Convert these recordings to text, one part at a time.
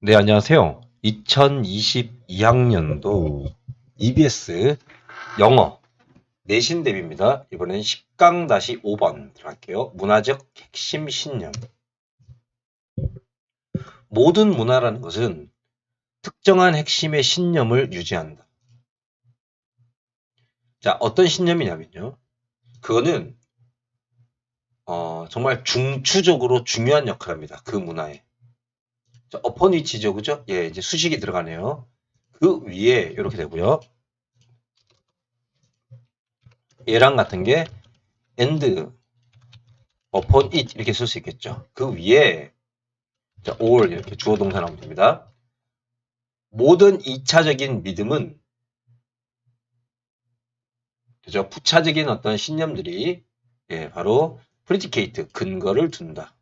네, 안녕하세요. 2022학년도 EBS 영어 내신 대비입니다. 이번엔 10강-5번 들어갈게요. 문화적 핵심 신념. 모든 문화라는 것은 특정한 핵심의 신념을 유지한다. 자, 어떤 신념이냐면요. 그거는 정말 중추적으로 중요한 역할을 합니다. 그 문화에. 자, upon which죠, 그죠? 예, 이제 수식이 들어가네요. 그 위에 이렇게 되고요. 얘랑 같은 게 and upon it 이렇게 쓸 수 있겠죠. 그 위에 자, all 이렇게 주어 동사 나오면 됩니다. 모든 2차적인 믿음은 그죠? 부차적인 어떤 신념들이 예, 바로 predicate 근거를 둔다.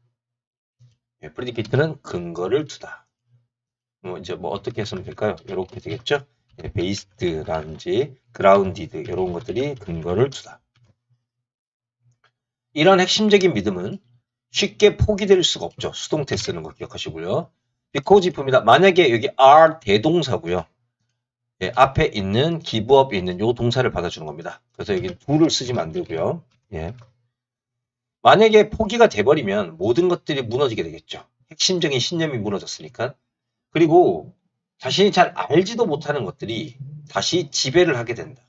예, predicate는 근거를 두다. 이제 뭐 어떻게 쓰면 될까요? 이렇게 되겠죠? 예, based라든지 grounded 이런 것들이 근거를 두다. 이런 핵심적인 믿음은 쉽게 포기될 수가 없죠. 수동태 쓰는 거 기억하시고요. because if입니다. 만약에 여기 are 대동사고요. 예, 앞에 있는 기부업이 있는 요 동사를 받아주는 겁니다. 그래서 여기 do를 쓰시면 안 되고요. 예. 만약에 포기가 돼버리면 모든 것들이 무너지게 되겠죠. 핵심적인 신념이 무너졌으니까. 그리고 자신이 잘 알지도 못하는 것들이 다시 지배를 하게 된다.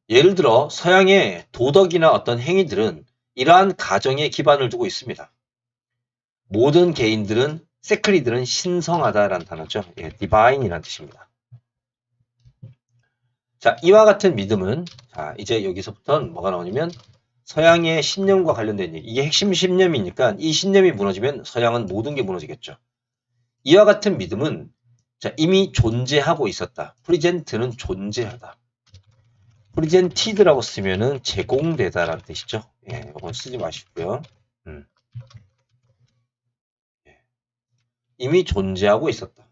예를 들어 서양의 도덕이나 어떤 행위들은 이러한 가정에 기반을 두고 있습니다. 모든 개인들은 세크리들은 신성하다라는 단어죠. 예, divine이라는 뜻입니다. 자, 이와 같은 믿음은 자, 이제 여기서부터는 뭐가 나오냐면 서양의 신념과 관련된 얘기. 이게 핵심 신념이니까 이 신념이 무너지면 서양은 모든 게 무너지겠죠. 이와 같은 믿음은 자, 이미 존재하고 있었다. 프리젠트는 존재하다. 프리젠티드라고 쓰면은 제공되다라는 뜻이죠. 예, 이건 쓰지 마시고요. 예, 이미 존재하고 있었다.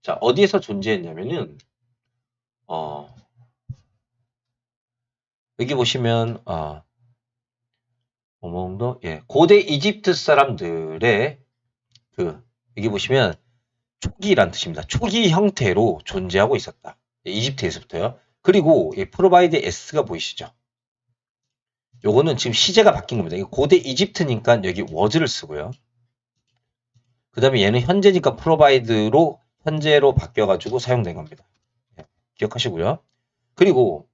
자, 어디에서 존재했냐면은 어, 여기 보시면 어몽더 예, 고대 이집트 사람들의 그 여기 보시면 초기란 뜻입니다. 초기 형태로 존재하고 있었다. 이집트에서부터요. 그리고 이 프로바이드 s가 보이시죠? 요거는 지금 시제가 바뀐 겁니다. 이거 고대 이집트니까 여기 was를 쓰고요. 그 다음에 얘는 현재니까 프로바이드로 현재로 바뀌어가지고 사용된 겁니다. 기억하시고요. 그리고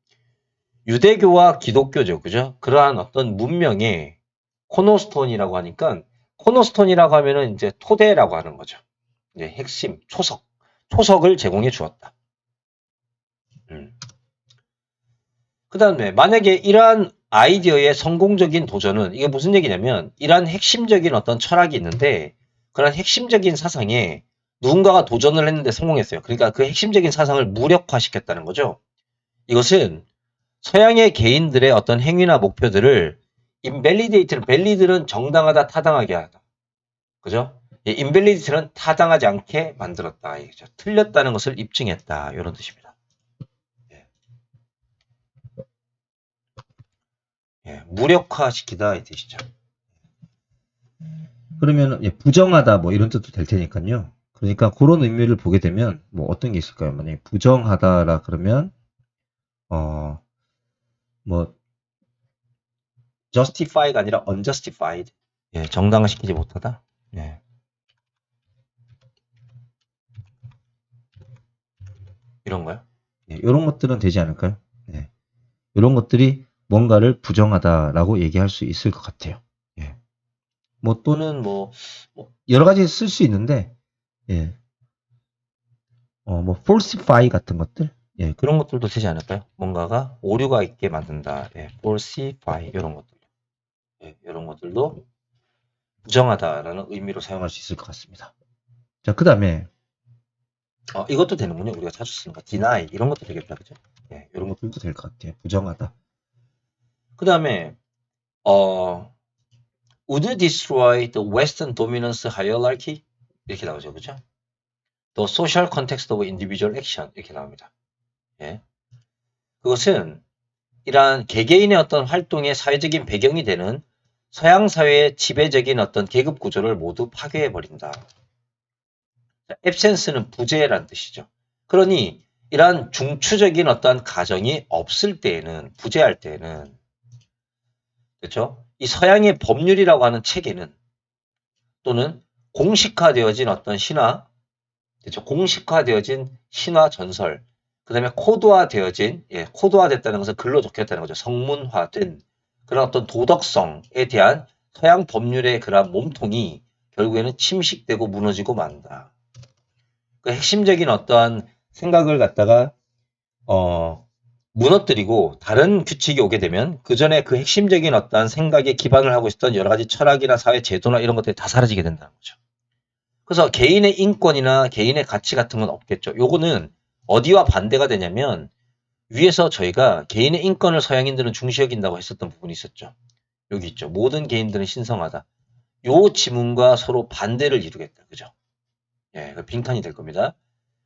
유대교와 기독교죠. 그죠? 그러한 어떤 문명의 코너스톤이라고 하니까 코너스톤이라고 하면은 이제 토대라고 하는 거죠. 이제 핵심, 초석을 제공해 주었다. 그 다음에 만약에 이러한 아이디어의 성공적인 도전은 이게 무슨 얘기냐면 이러한 핵심적인 어떤 철학이 있는데 그런 핵심적인 사상에 누군가가 도전을 했는데 성공했어요. 그러니까 그 핵심적인 사상을 무력화시켰다는 거죠. 이것은 서양의 개인들의 어떤 행위나 목표들을 invalidate는 밸리드는 정당하다, 타당하게 하다. 그죠? invalidate는 타당하지 않게 만들었다. 이거죠. 틀렸다는 것을 입증했다. 이런 뜻입니다. 예, 무력화시키다 이 뜻이죠. 그러면 부정하다 뭐 이런 뜻도 될 테니까요. 그러니까 그런 의미를 보게 되면 뭐 어떤 게 있을까요? 만약에 부정하다라 그러면 뭐 justify가 아니라 unjustified. 예, 정당화시키지 못하다. 예, 이런 거요. 이런 것들은 되지 않을까요? 네. 이런 것들이 뭔가를 부정하다라고 얘기할 수 있을 것 같아요. 예. 뭐 또는 뭐 여러 가지 쓸 수 있는데 예. 뭐 falsify 같은 것들 예. 그런 것들도 되지 않을까요? 뭔가가 오류가 있게 만든다. 예, falsify 이런 것들. 예, 이런 것들도 부정하다라는 의미로 사용할 수 있을 것 같습니다. 자, 그다음에 이것도 되는군요. 우리가 자주 쓰는 거. deny 이런 것도 되겠다, 그죠? 예, 이런 것도. 것들도 될 것 같아요. 부정하다. 그 다음에 would destroy the Western dominance hierarchy 이렇게 나오죠, 그죠? The social context of individual action 이렇게 나옵니다. 예, 그것은 이러한 개개인의 어떤 활동의 사회적인 배경이 되는 서양 사회의 지배적인 어떤 계급 구조를 모두 파괴해 버린다. absence는 부재란 뜻이죠. 그러니 이러한 중추적인 어떤 가정이 없을 때에는, 부재할 때에는, 그렇죠? 이 서양의 법률이라고 하는 체계는 또는 공식화되어진 어떤 신화, 그렇죠? 공식화되어진 신화 전설, 그 다음에 코드화되어진, 코드화됐다는 것은 글로 적혔다는 거죠. 성문화된 그런 어떤 도덕성에 대한 서양 법률의 그러한 몸통이 결국에는 침식되고 무너지고 만다. 그 핵심적인 어떠한 생각을 갖다가 무너뜨리고 다른 규칙이 오게 되면 그 전에 그 핵심적인 어떠한 생각에 기반을 하고 있었던 여러 가지 철학이나 사회 제도나 이런 것들이 다 사라지게 된다는 거죠. 그래서 개인의 인권이나 개인의 가치 같은 건 없겠죠. 요거는 어디와 반대가 되냐면 위에서 저희가 개인의 인권을 서양인들은 중시 여긴다고 했었던 부분이 있었죠. 여기 있죠. 모든 개인들은 신성하다. 요 지문과 서로 반대를 이루겠다. 그죠? 예, 빈칸이 될 겁니다.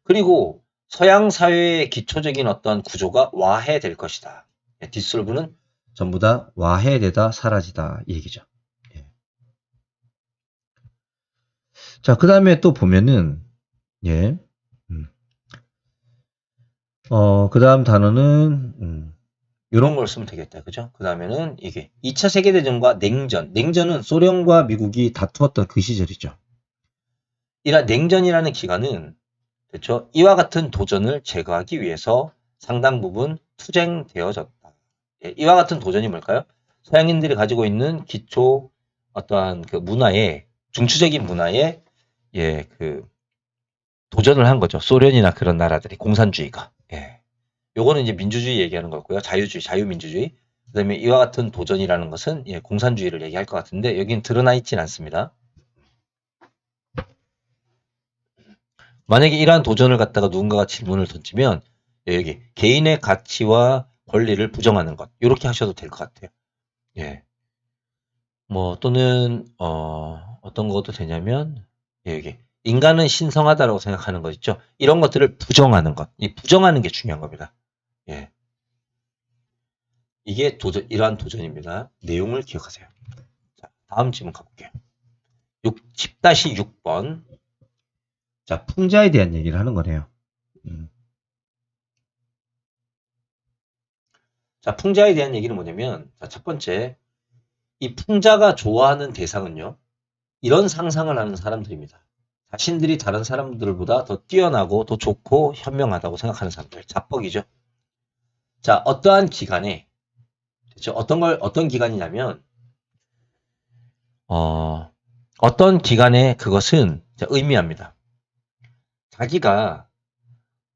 그리고 서양 사회의 기초적인 어떤 구조가 와해될 것이다. 예, 디솔브는 전부 다 와해되다 사라지다 이 얘기죠. 예. 자, 그 다음에 또 보면은 예, 그 다음 단어는 이런 걸 쓰면 되겠다. 그죠? 그 다음에는 이게 2차 세계대전과 냉전. 냉전은 소련과 미국이 다투었던 그 시절이죠. 이런 냉전이라는 기간은 그렇죠? 이와 같은 도전을 제거하기 위해서 상당 부분 투쟁되어졌다. 예, 이와 같은 도전이 뭘까요? 서양인들이 가지고 있는 기초 어떠한 그 문화에 중추적인 문화에 예, 그 도전을 한 거죠. 소련이나 그런 나라들이 공산주의가. 예. 요거는 이제 민주주의 얘기하는 거고요. 자유주의, 자유민주주의. 그다음에 이와 같은 도전이라는 것은 예, 공산주의를 얘기할 것 같은데 여기는 드러나 있진 않습니다. 만약에 이러한 도전을 갖다가 누군가가 질문을 던지면 예, 여기 개인의 가치와 권리를 부정하는 것 이렇게 하셔도 될 것 같아요. 예. 뭐 또는 어떤 것도 되냐면 예, 여기 인간은 신성하다라고 생각하는 것 있죠. 이런 것들을 부정하는 것. 이 부정하는 게 중요한 겁니다. 예. 이게 이러한 도전입니다. 내용을 기억하세요. 자, 다음 질문 가볼게요. 10-6번. 자, 풍자에 대한 얘기를 하는 거네요. 자, 풍자에 대한 얘기는 뭐냐면, 자, 첫 번째, 이 풍자가 좋아하는 대상은요, 이런 상상을 하는 사람들입니다. 자신들이 다른 사람들보다 더 뛰어나고 더 좋고 현명하다고 생각하는 사람들. 자뻑이죠. 자, 어떠한 기간에, 그렇죠? 어떤 기간이냐면, 어떤 기간에 그것은 의미합니다. 자기가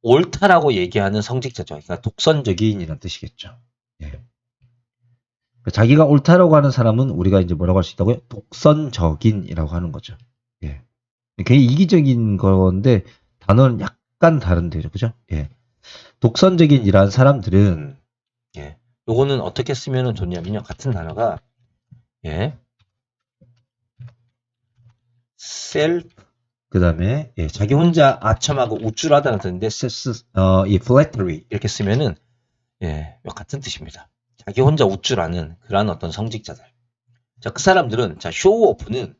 옳다라고 얘기하는 성직자죠. 그러니까 독선적인이라는 뜻이겠죠. 예. 그러니까 자기가 옳다라고 하는 사람은 우리가 이제 뭐라고 할 수 있다고요? 독선적인이라고 하는 거죠. 예. 굉장히 이기적인 건데 단어는 약간 다른데요, 그죠? 예. 독선적인이라는 사람들은 예. 요거는 어떻게 쓰면 좋냐면요. 같은 단어가 예. self 그 다음에 예, 자기 혼자 아첨하고 우쭐하다는 뜻인데 이 flattery 이렇게 쓰면은 예, 같은 뜻입니다. 자기 혼자 우쭐하는 그러한 어떤 성직자들. 자, 그 사람들은 자, 쇼오프는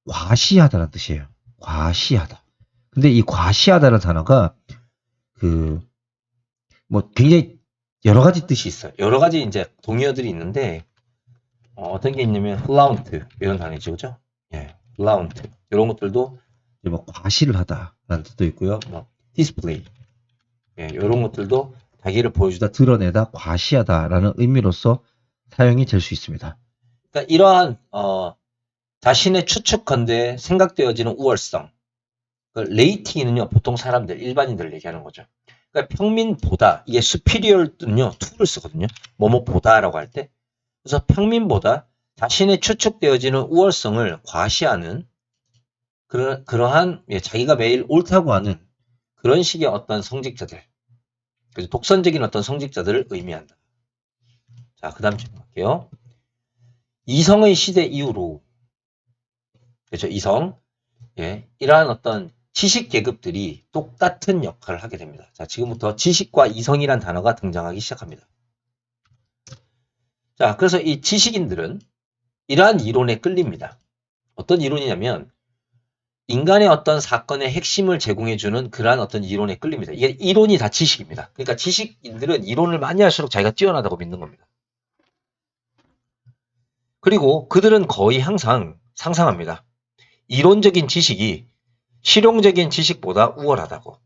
과시하다는 뜻이에요. 과시하다. 근데 이 과시하다는 단어가 뭐 굉장히 여러 가지 뜻이 있어요. 여러 가지 이제 동의어들이 있는데 어떤 게 있냐면 flaunt 이런 단어이죠, 그죠? 예, flaunt 이런 것들도 뭐 과시를 하다라는 뜻도 있고요. 뭐 display 예, 이런 것들도 자기를 보여주다. 드러내다, 과시하다라는 의미로서 사용이 될 수 있습니다. 그러니까 이러한 자신의 추측컨대 생각되어지는 우월성. 그 레이팅은요 보통 사람들 일반인들 얘기하는 거죠. 그러니까 평민보다 이게 superior는요 to를 쓰거든요. 뭐뭐보다라고 할 때. 그래서 평민보다 자신의 추측되어지는 우월성을 과시하는 그러한 자기가 매일 옳다고 하는 그런 식의 어떤 성직자들, 그래서 독선적인 어떤 성직자들을 의미한다. 자, 그 다음 질문 할게요. 이성의 시대 이후로, 그렇죠, 이성, 예, 이러한 어떤 지식 계급들이 똑같은 역할을 하게 됩니다. 자, 지금부터 지식과 이성이란 단어가 등장하기 시작합니다. 자, 그래서 이 지식인들은 이러한 이론에 끌립니다. 어떤 이론이냐면 인간의 어떤 사건의 핵심을 제공해주는 그러한 어떤 이론에 끌립니다. 이게 이론이 다 지식입니다. 그러니까 지식인들은 이론을 많이 할수록 자기가 뛰어나다고 믿는 겁니다. 그리고 그들은 거의 항상 상상합니다. 이론적인 지식이 실용적인 지식보다 우월하다고.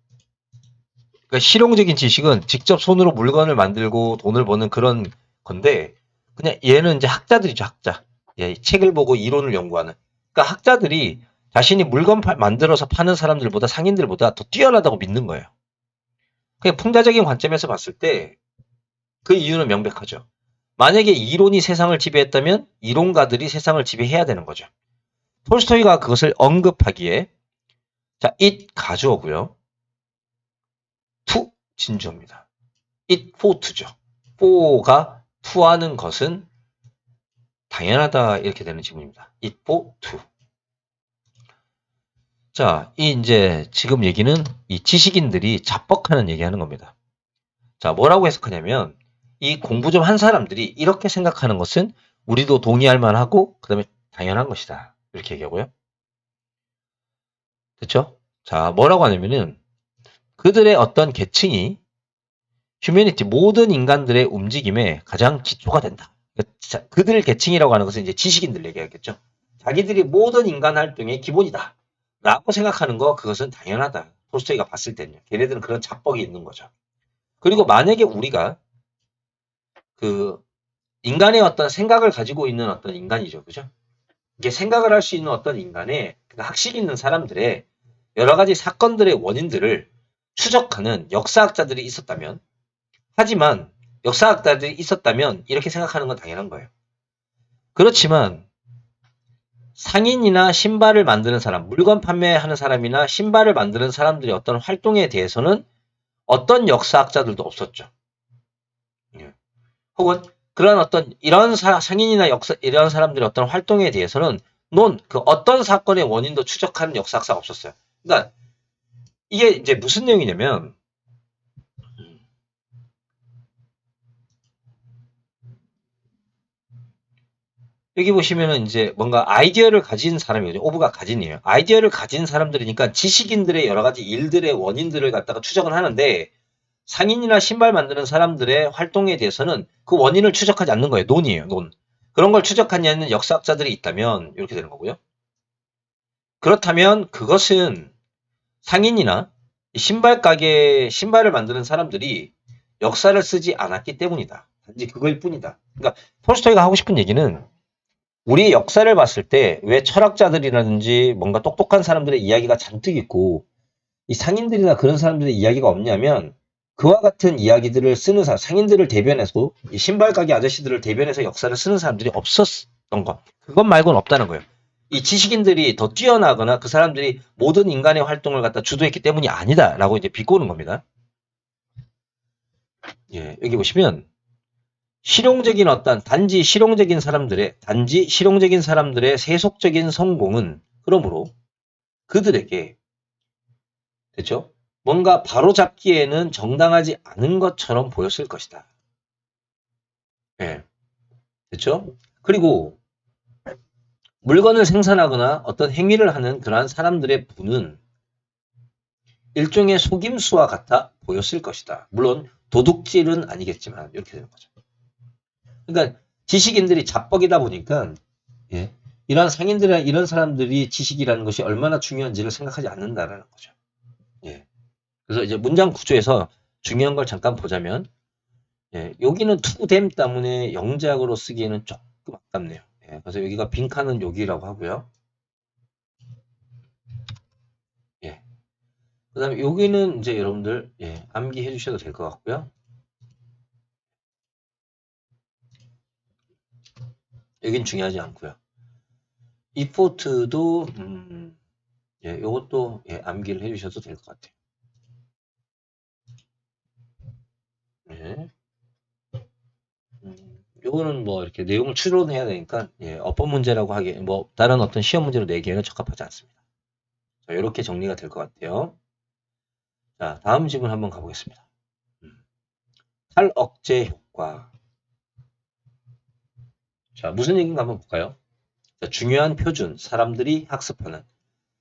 그러니까 실용적인 지식은 직접 손으로 물건을 만들고 돈을 버는 그런 건데, 그냥 얘는 이제 학자들이죠, 학자. 예, 책을 보고 이론을 연구하는. 그러니까 학자들이 자신이 물건 만들어서 파는 사람들보다 상인들보다 더 뛰어나다고 믿는 거예요. 그냥 풍자적인 관점에서 봤을 때 그 이유는 명백하죠. 만약에 이론이 세상을 지배했다면 이론가들이 세상을 지배해야 되는 거죠. 톨스토이가 그것을 언급하기에 자, it 가주어고요. to 진주어입니다. it for to죠. for가 to하는 것은 당연하다 이렇게 되는 지문입니다. it for to. 자, 이 이제 지금 얘기는 이 지식인들이 자뻑하는 얘기하는 겁니다. 자, 뭐라고 해석하냐면 이 공부 좀 한 사람들이 이렇게 생각하는 것은 우리도 동의할 만하고 그다음에 당연한 것이다. 이렇게 얘기하고요. 됐죠? 자, 뭐라고 하냐면은 그들의 어떤 계층이 휴머니티 모든 인간들의 움직임에 가장 기초가 된다. 그들 계층이라고 하는 것은 이제 지식인들 얘기하겠죠. 자기들이 모든 인간 활동의 기본이다. 라고 생각하는 거 그것은 당연하다. 톨스토이가 봤을 때는요. 걔네들은 그런 자뻑이 있는 거죠. 그리고 만약에 우리가 그 인간의 어떤 생각을 가지고 있는 어떤 인간이죠. 그죠? 이게 생각을 할 수 있는 어떤 인간의 학식 있는 사람들의 여러 가지 사건들의 원인들을 추적하는 역사학자들이 있었다면 하지만 역사학자들이 있었다면 이렇게 생각하는 건 당연한 거예요. 그렇지만 상인이나 신발을 만드는 사람, 물건 판매하는 사람이나 신발을 만드는 사람들의 어떤 활동에 대해서는 어떤 역사학자들도 없었죠. 혹은 그런 어떤 이런 상인이나 이런 사람들의 어떤 활동에 대해서는 그 어떤 사건의 원인도 추적하는 역사학자가 없었어요. 그러니까 이게 이제 무슨 내용이냐면 여기 보시면은 이제 뭔가 아이디어를 가진 사람이거든요. 오브가 가진이에요. 아이디어를 가진 사람들이니까 지식인들의 여러 가지 일들의 원인들을 갖다가 추적을 하는데 상인이나 신발 만드는 사람들의 활동에 대해서는 그 원인을 추적하지 않는 거예요. 논이에요. 논. 그런 걸 추적하는 역사학자들이 있다면 이렇게 되는 거고요. 그렇다면 그것은 상인이나 신발 가게 신발을 만드는 사람들이 역사를 쓰지 않았기 때문이다. 단지 그걸 뿐이다. 그러니까 톨스토이가 하고 싶은 얘기는 우리의 역사를 봤을 때 왜 철학자들이라든지 뭔가 똑똑한 사람들의 이야기가 잔뜩 있고 이 상인들이나 그런 사람들의 이야기가 없냐면 그와 같은 이야기들을 쓰는 상인들을 대변해서 이 신발 가게 아저씨들을 대변해서 역사를 쓰는 사람들이 없었던 것. 그것 말고는 없다는 거예요. 이 지식인들이 더 뛰어나거나 그 사람들이 모든 인간의 활동을 갖다 주도했기 때문이 아니다라고 이제 비꼬는 겁니다. 예, 여기 보시면 단지 실용적인 사람들의 세속적인 성공은 그러므로 그들에게 됐죠? 뭔가 바로잡기에는 정당하지 않은 것처럼 보였을 것이다. 예. 됐죠? 그리고 물건을 생산하거나 어떤 행위를 하는 그러한 사람들의 부는 일종의 속임수와 같아 보였을 것이다. 물론 도둑질은 아니겠지만 이렇게 되는 거죠. 그러니까 지식인들이 자뻑이다 보니까 예, 이런 상인들이나 이런 사람들이 지식이라는 것이 얼마나 중요한지를 생각하지 않는다라는 거죠. 예. 그래서 이제 문장 구조에서 중요한 걸 잠깐 보자면 예, 여기는 to them 때문에 영작으로 쓰기에는 조금 아깝네요. 예, 그래서 여기가 빈칸은 여기라고 하고요. 예. 그 다음에 여기는 이제 여러분들 예, 암기해 주셔도 될 것 같고요. 여긴 중요하지 않고요. 이포트도 예, 요것도 예, 암기를 해 주셔도 될 것 같아요. 예. 요거는 뭐 이렇게 내용을 추론해야 되니까 예, 어법 문제라고 하기에 뭐 다른 어떤 시험 문제로 내기에는 적합하지 않습니다. 자, 이렇게 정리가 될 것 같아요. 자, 다음 질문 한번 가보겠습니다. 탈억제 효과. 자, 무슨 얘기인가 한번 볼까요? 자, 중요한 표준, 사람들이 학습하는.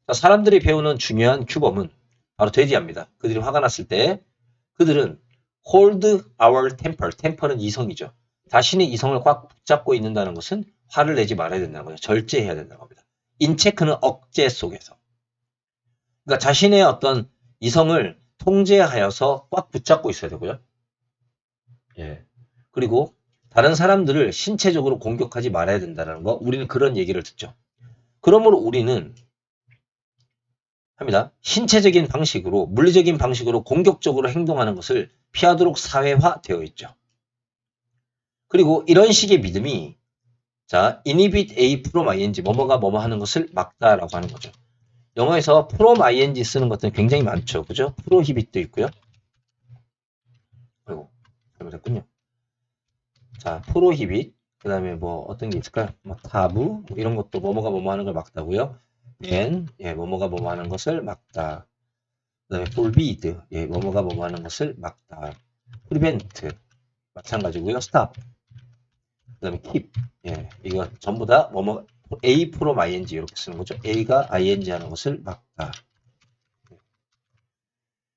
자, 사람들이 배우는 중요한 규범은 바로 돼지합니다. 그들이 화가 났을 때 그들은 hold our temper. temper는 이성이죠. 자신의 이성을 꽉 붙잡고 있는다는 것은 화를 내지 말아야 된다는 거죠. 절제해야 된다는 겁니다. 인체크는 억제 속에서. 그러니까 자신의 어떤 이성을 통제하여서 꽉 붙잡고 있어야 되고요. 예. 그리고 다른 사람들을 신체적으로 공격하지 말아야 된다는 거. 우리는 그런 얘기를 듣죠. 그러므로 우리는 합니다. 신체적인 방식으로, 물리적인 방식으로 공격적으로 행동하는 것을 피하도록 사회화되어 있죠. 그리고 이런 식의 믿음이 자, inhibit A from ing, 뭐뭐가 뭐뭐 하는 것을 막다라고 하는 거죠. 영어에서 from ing 쓰는 것들은 굉장히 많죠. 그죠? prohibit도 있고요. 아이고, 잘못했군요. 자, prohibit, 그 다음에 뭐 어떤 게 있을까요? 뭐 taboo, 뭐 이런 것도 뭐뭐가 뭐뭐 하는 걸 막다고요. ban, 예, 뭐뭐가 뭐뭐 하는 것을 막다. 그 다음에 forbid, 예, 뭐뭐가 뭐뭐 하는 것을 막다. prevent, 마찬가지고요. stop, 그 다음에 keep, 예, 이거 전부 다 뭐뭐 A from ing 이렇게 쓰는 거죠. A가 ing 하는 것을 막다.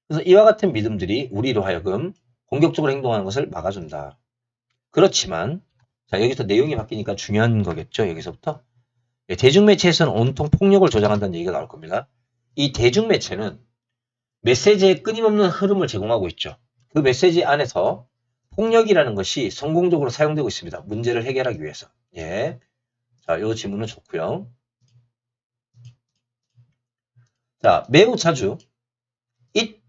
그래서 이와 같은 믿음들이 우리로 하여금 공격적으로 행동하는 것을 막아준다. 그렇지만 자, 여기서 내용이 바뀌니까 중요한 거겠죠. 여기서부터 예, 대중매체에서는 온통 폭력을 조장한다는 얘기가 나올 겁니다. 이 대중매체는 메시지의 끊임없는 흐름을 제공하고 있죠. 그 메시지 안에서 폭력이라는 것이 성공적으로 사용되고 있습니다. 문제를 해결하기 위해서. 예. 자, 요 지문은 좋고요. 자, 매우 자주 it,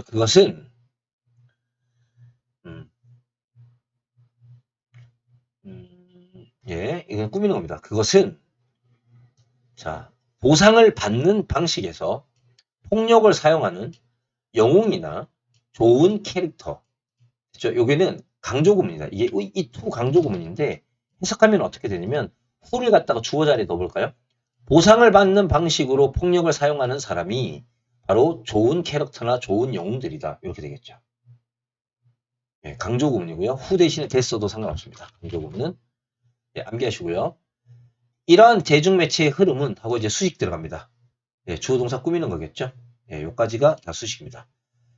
그것은 예, 이건 꾸미는 겁니다. 그것은 자, 보상을 받는 방식에서 폭력을 사용하는 영웅이나 좋은 캐릭터. 그렇죠? 여기는 강조구문이다. 이게 이 투 강조구문인데 해석하면 어떻게 되냐면 who를 갖다가 주어 자리에 넣어볼까요? 보상을 받는 방식으로 폭력을 사용하는 사람이 바로 좋은 캐릭터나 좋은 영웅들이다. 이렇게 되겠죠. 예, 강조구문이고요. who 대신에 됐어도 상관없습니다. 강조구문은 예, 암기하시고요. 이러한 대중매체의 흐름은 하고 이제 수식 들어갑니다. 예, 주어 동사 꾸미는 거겠죠. 예, 요까지가 다 수식입니다.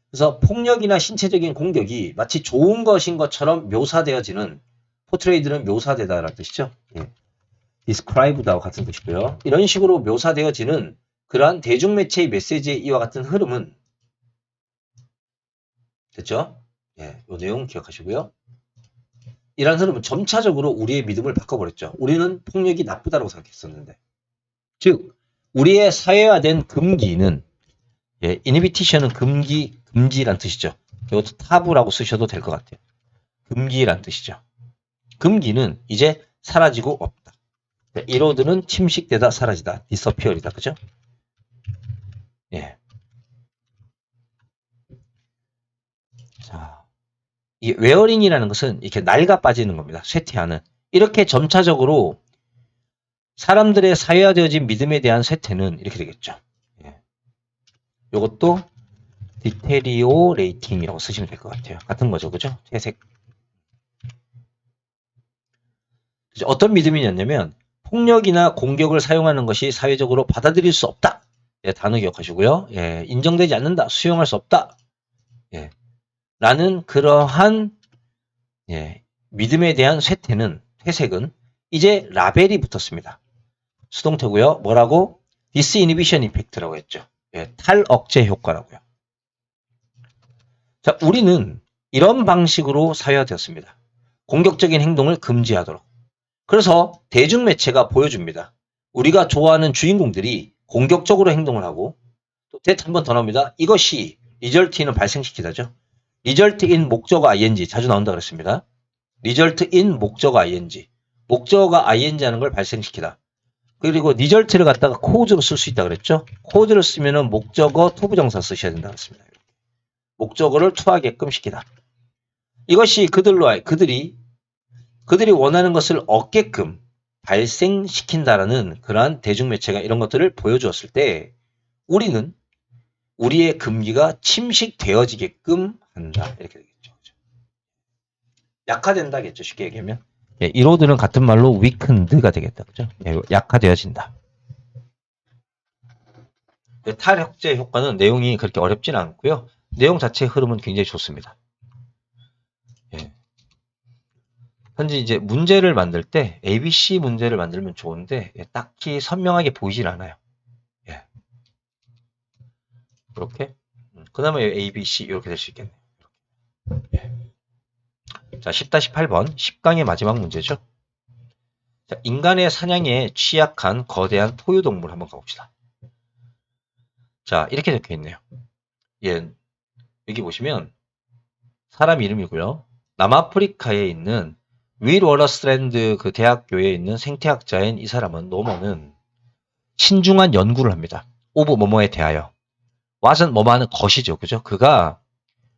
그래서 폭력이나 신체적인 공격이 마치 좋은 것인 것처럼 묘사되어지는 포트레이드는 묘사되다라는 뜻이죠. 예. describe다와 같은 뜻이고요. 이런 식으로 묘사되어지는 그러한 대중매체의 메시지의 이와 같은 흐름은 됐죠? 예, 요 내용 기억하시고요. 이러한 흐름은 점차적으로 우리의 믿음을 바꿔버렸죠. 우리는 폭력이 나쁘다고 생각했었는데 즉 우리의 사회화된 금기는 예, inhibitation은 금지란 뜻이죠. 이것도 타부라고 쓰셔도 될 것 같아요. 금기란 뜻이죠. 금기는 이제 사라지고 없다. 이로드는 침식되다 사라지다. disappear이다. 그죠? 예. 자, 이 웨어링이라는 것은 이렇게 낡아 빠지는 겁니다. 쇠퇴하는. 이렇게 점차적으로 사람들의 사회화되어진 믿음에 대한 쇠퇴는 이렇게 되겠죠. 예. 이것도 디테리오레이팅이라고 쓰시면 될 것 같아요. 같은 거죠. 그죠? 회색. 어떤 믿음이냐면 폭력이나 공격을 사용하는 것이 사회적으로 받아들일 수 없다. 예, 단어 기억하시고요. 예, 인정되지 않는다. 수용할 수 없다. 예, 라는 그러한 예, 믿음에 대한 회색은 이제 라벨이 붙었습니다. 수동태고요. 뭐라고? disinhibition effect라고 했죠. 예, 탈억제 효과라고요. 자, 우리는 이런 방식으로 사회화되었습니다. 공격적인 행동을 금지하도록. 그래서 대중매체가 보여줍니다. 우리가 좋아하는 주인공들이 공격적으로 행동을 하고 또 한 번 더 나옵니다. 이것이 리절트인을 발생시키다죠. 리절트인 목적어 ing 자주 나온다 그랬습니다. 리절트인 목적어 ing 목적어가 ing 하는 걸 발생시키다. 그리고 리절트를 갖다가 코즈로 쓸 수 있다 그랬죠. 코즈를 쓰면은 목적어 투부정사 쓰셔야 된다 그랬습니다. 목적어를 투하게끔 시키다. 이것이 그들이 원하는 것을 얻게끔 발생시킨다라는 그러한 대중매체가 이런 것들을 보여주었을 때 우리는 우리의 금기가 침식되어지게끔 한다. 이렇게 되겠죠. 약화된다겠죠. 쉽게 얘기하면. 예, 이로드는 같은 말로 weakened가 되겠다. 그죠? 예, 약화되어진다. 탈혁제 효과는 내용이 그렇게 어렵지는 않고요. 내용 자체의 흐름은 굉장히 좋습니다. 예. 현재 이제 문제를 만들 때 ABC 문제를 만들면 좋은데 딱히 선명하게 보이질 않아요. 예. 이렇게 그 다음에 ABC 이렇게 될 수 있겠네요. 예. 자, 10-8번 10강의 마지막 문제죠. 자, 인간의 사냥에 취약한 거대한 포유동물 한번 가봅시다. 자, 이렇게 적혀 있네요. 예, 여기 보시면 사람 이름이고요. 남아프리카에 있는 윌워러스랜드 그 대학교에 있는 생태학자인 이 사람은 노먼은 신중한 연구를 합니다. 오브 뭐뭐에 대하여. 왓은 뭐뭐하는 것이죠. 그죠? 그가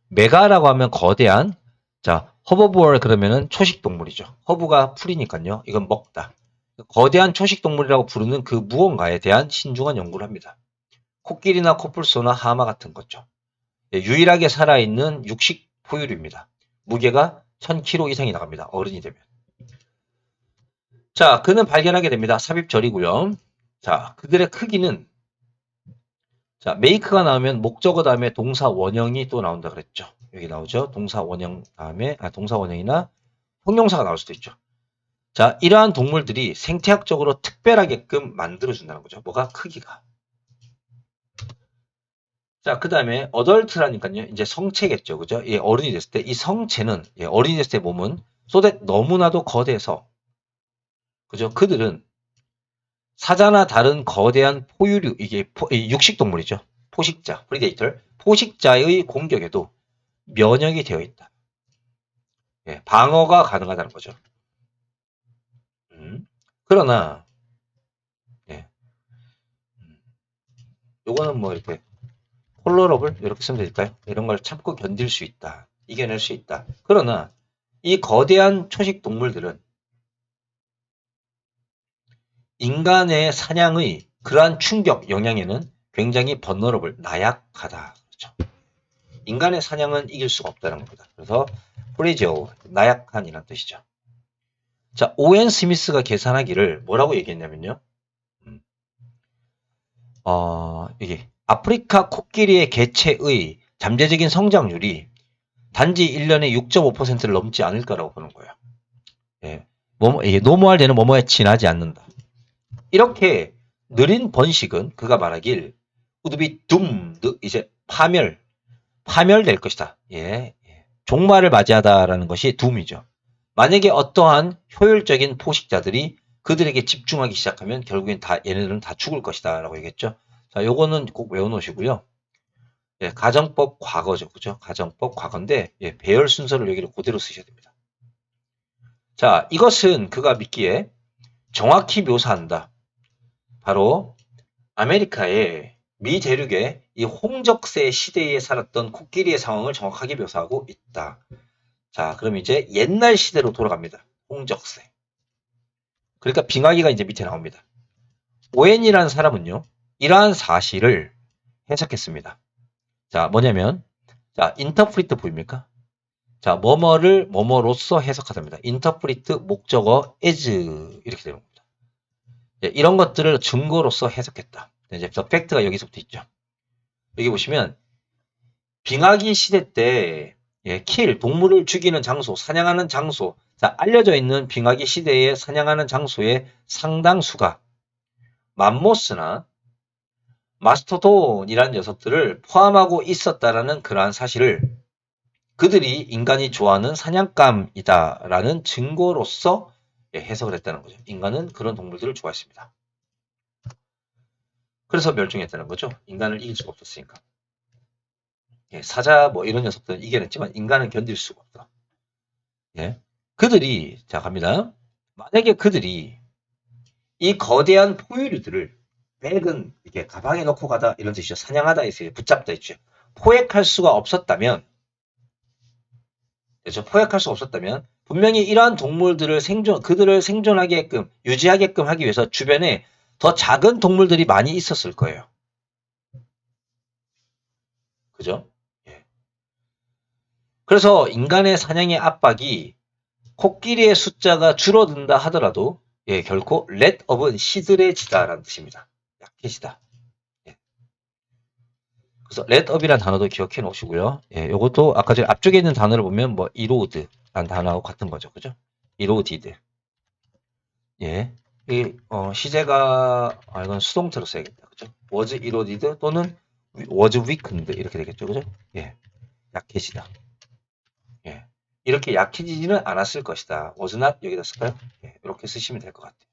메가라고 하면 거대한, 자, 허버보어 그러면은 초식동물이죠. 허브가 풀이니까요. 이건 먹다. 거대한 초식동물이라고 부르는 그 무언가에 대한 신중한 연구를 합니다. 코끼리나 코뿔소나 하마 같은 거죠. 유일하게 살아있는 육식 포유류입니다. 무게가 1000kg 이상이 나갑니다. 어른이 되면. 자, 그는 발견하게 됩니다. 삽입절이고요. 자, 그들의 크기는 자, make가 나오면 목적어 다음에 동사 원형이 또 나온다 그랬죠. 여기 나오죠. 동사 원형 다음에 동사 원형이나 형용사가 나올 수도 있죠. 자, 이러한 동물들이 생태학적으로 특별하게끔 만들어준다는 거죠. 뭐가? 크기가. 자, 그 다음에 어덜트라니까요. 이제 성체겠죠. 그죠? 예, 어른이 됐을 때 이 성체는 어른이 됐을 때 몸은 소댓 너무나도 거대해서 그죠? 그들은 사자나 다른 거대한 포유류 이게 육식동물이죠. 포식자, 프리데이터. 포식자의 공격에도 면역이 되어 있다. 예, 방어가 가능하다는 거죠. 그러나 예, 요거는 뭐 이렇게 톨러러블 이렇게 쓰면 될까요? 이런 걸 참고 견딜 수 있다. 이겨낼 수 있다. 그러나 이 거대한 초식 동물들은 인간의 사냥의 그러한 충격 영향에는 굉장히 번너러블, 나약하다. 그렇죠. 인간의 사냥은 이길 수가 없다는 겁니다. 그래서 프리지오, 나약한이라는 뜻이죠. 자, 오웬 스미스가 계산하기를 뭐라고 얘기했냐면요. 이게 아프리카 코끼리의 개체의 잠재적인 성장률이 단지 1년에 6.5%를 넘지 않을 거라고 보는 거예요. 예. 노멀되는 뭐뭐에 지나지 않는다. 이렇게 느린 번식은 그가 말하길 would be doomed, 이제 파멸될 것이다. 예. 종말을 맞이하다라는 것이 doom이죠. 만약에 어떠한 효율적인 포식자들이 그들에게 집중하기 시작하면 결국엔 얘네들은 다 죽을 것이다 라고 얘기했죠. 자, 요거는 꼭 외워놓으시고요. 예, 가정법 과거죠. 그죠? 가정법 과거인데, 예, 배열 순서를 여기를 그대로 쓰셔야 됩니다. 자, 이것은 그가 믿기에 정확히 묘사한다. 바로 아메리카의 미 대륙의 이 홍적세 시대에 살았던 코끼리의 상황을 정확하게 묘사하고 있다. 자, 그럼 이제 옛날 시대로 돌아갑니다. 홍적세. 그러니까 빙하기가 이제 밑에 나옵니다. 오웬이라는 사람은요, 이러한 사실을 해석했습니다. 자, 뭐냐면, 자, 인터프리트 보입니까? 자, 뭐뭐를 뭐뭐로서 해석하답니다. 인터프리트 목적어 as 이렇게 되는 겁니다. 예, 이런 것들을 증거로서 해석했다. 이제 더 팩트가 여기서부터 있죠. 여기 보시면 빙하기 시대 때 예, 동물을 죽이는 장소, 사냥하는 장소, 자, 알려져 있는 빙하기 시대의 사냥하는 장소의 상당수가 맘모스나 마스토돈이라는 녀석들을 포함하고 있었다라는 그러한 사실을 그들이 인간이 좋아하는 사냥감이다라는 증거로서 해석을 했다는 거죠. 인간은 그런 동물들을 좋아했습니다. 그래서 멸종했다는 거죠. 인간을 이길 수가 없었으니까. 예, 사자 뭐 이런 녀석들은 이겨냈지만 인간은 견딜 수가 없다. 예. 그들이 자 갑니다. 만약에 그들이 이 거대한 포유류들을 백은 이렇게 가방에 넣고 가다 이런 뜻이죠. 사냥하다 있어요. 붙잡다 있죠. 포획할 수가 없었다면 그렇죠. 포획할 수 없었다면 분명히 이러한 동물들을 그들을 생존하게끔 유지하게끔 하기 위해서 주변에 더 작은 동물들이 많이 있었을 거예요. 그죠? 예. 그래서 인간의 사냥의 압박이 코끼리의 숫자가 줄어든다 하더라도 예, 결코 let up은 시들해지다라는 뜻입니다. 약해지다. 예. 그래서 let up이라는 단어도 기억해 놓으시고요. 예, 요것도 아까 전에 앞쪽에 있는 단어를 보면 뭐 erode라는 단어하고 같은 거죠. 그죠? eroded. 예. 시제가, 이건 수동태로 써야겠다. 그죠? was eroded 또는 was weakened 이렇게 되겠죠. 그죠? 예. 약해지다. 예. 이렇게 약해지지는 않았을 것이다. was not 여기다 쓸까요? 예. 이렇게 쓰시면 될 것 같아요.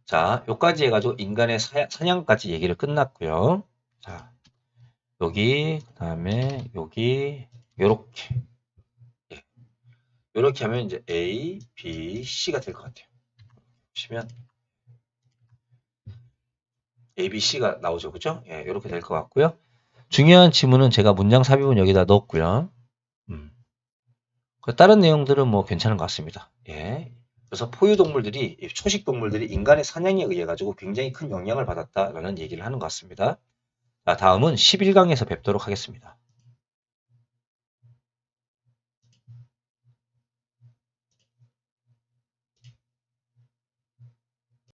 자, 요까지 해가지고 인간의 사냥까지 얘기를 끝났고요. 자, 여기, 그 다음에 여기, 요렇게. 예. 요렇게 하면 이제 A, B, C가 될 것 같아요. 보시면 A, B, C가 나오죠. 그죠? 예, 이렇게 될 것 같고요. 중요한 지문은 제가 문장 삽입은 여기다 넣었고요. 그 다른 내용들은 뭐 괜찮은 것 같습니다. 예. 그래서 포유동물들이, 초식동물들이 인간의 사냥에 의해 가지고 굉장히 큰 영향을 받았다라는 얘기를 하는 것 같습니다. 자, 다음은 11강에서 뵙도록 하겠습니다.